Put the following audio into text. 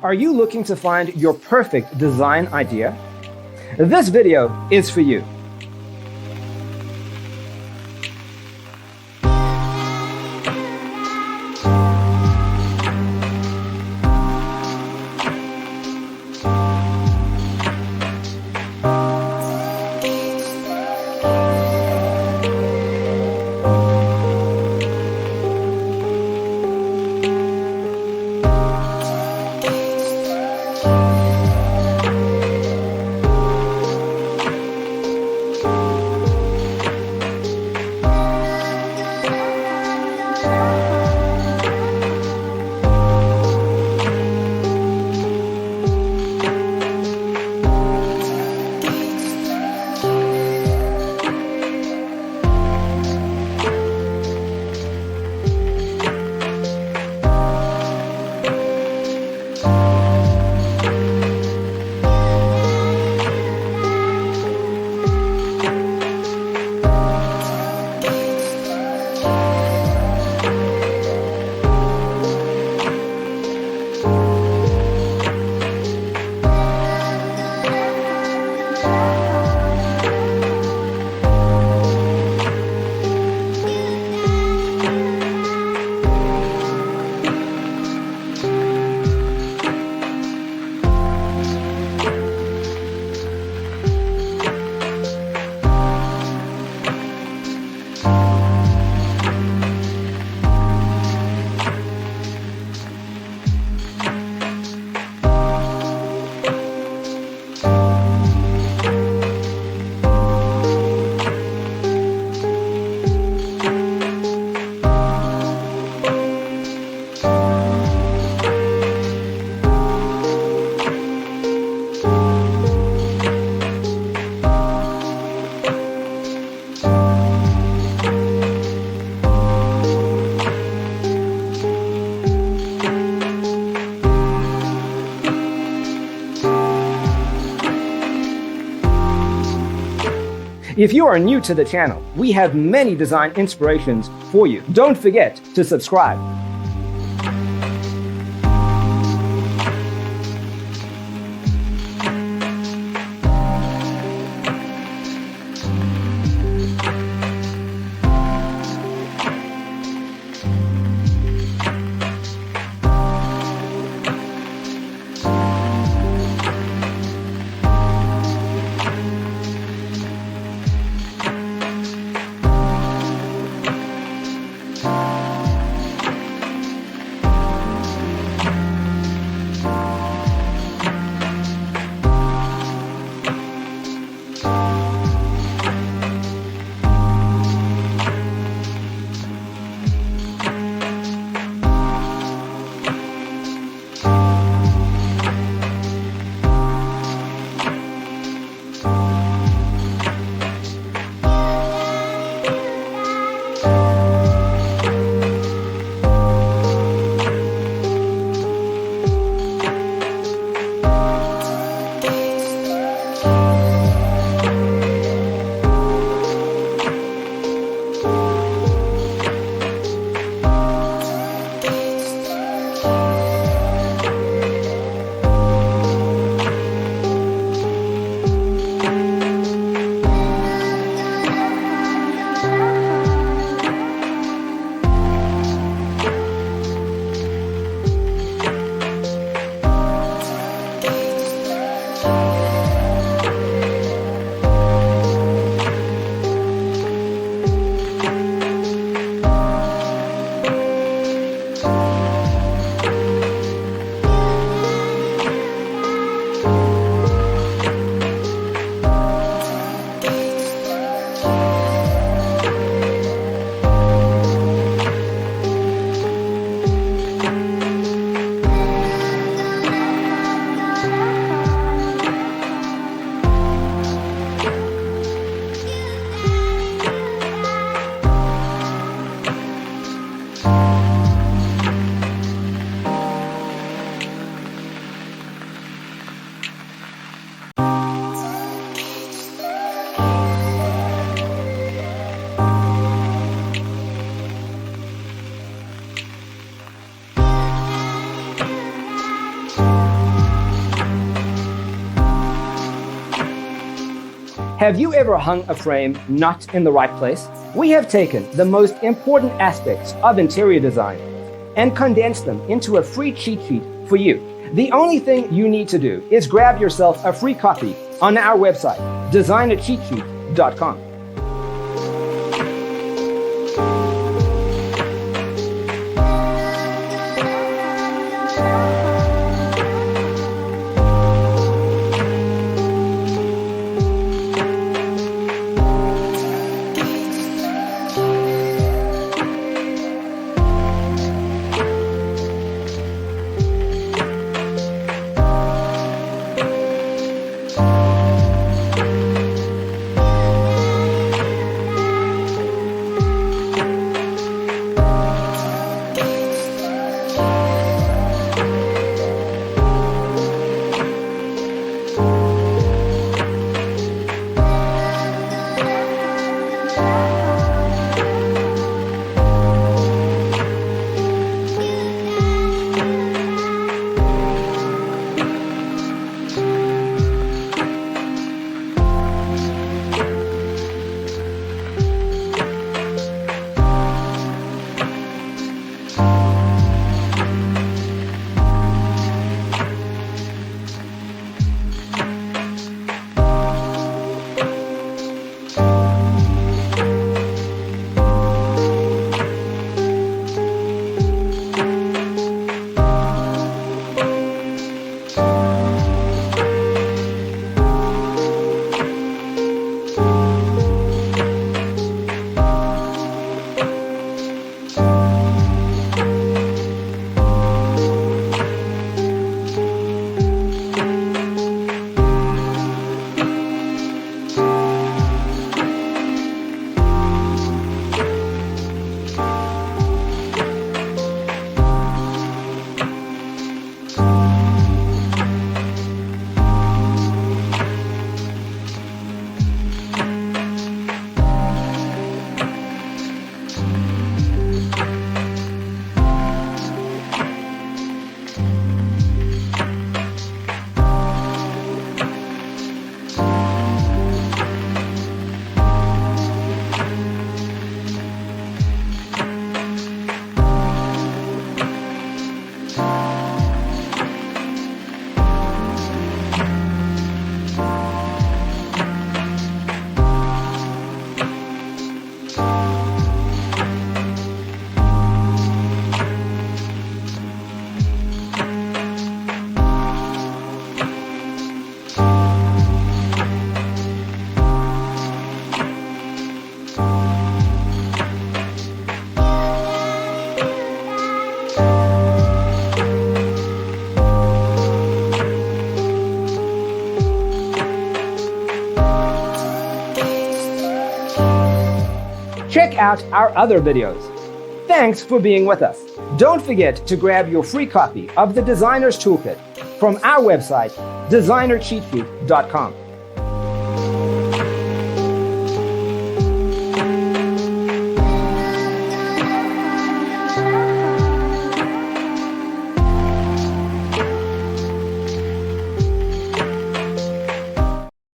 Are you looking to find your perfect design idea? This video is for you. If you are new to the channel, we have many design inspirations for you. Don't forget to subscribe. Have you ever hung a frame not in the right place? We have taken the most important aspects of interior design and condensed them into a free cheat sheet for you. The only thing you need to do is grab yourself a free copy on our website, designercheatsheet.com. Check out our other videos. Thanks for being with us. Don't forget to grab your free copy of the Designer's Toolkit from our website, designercheatsheet.com.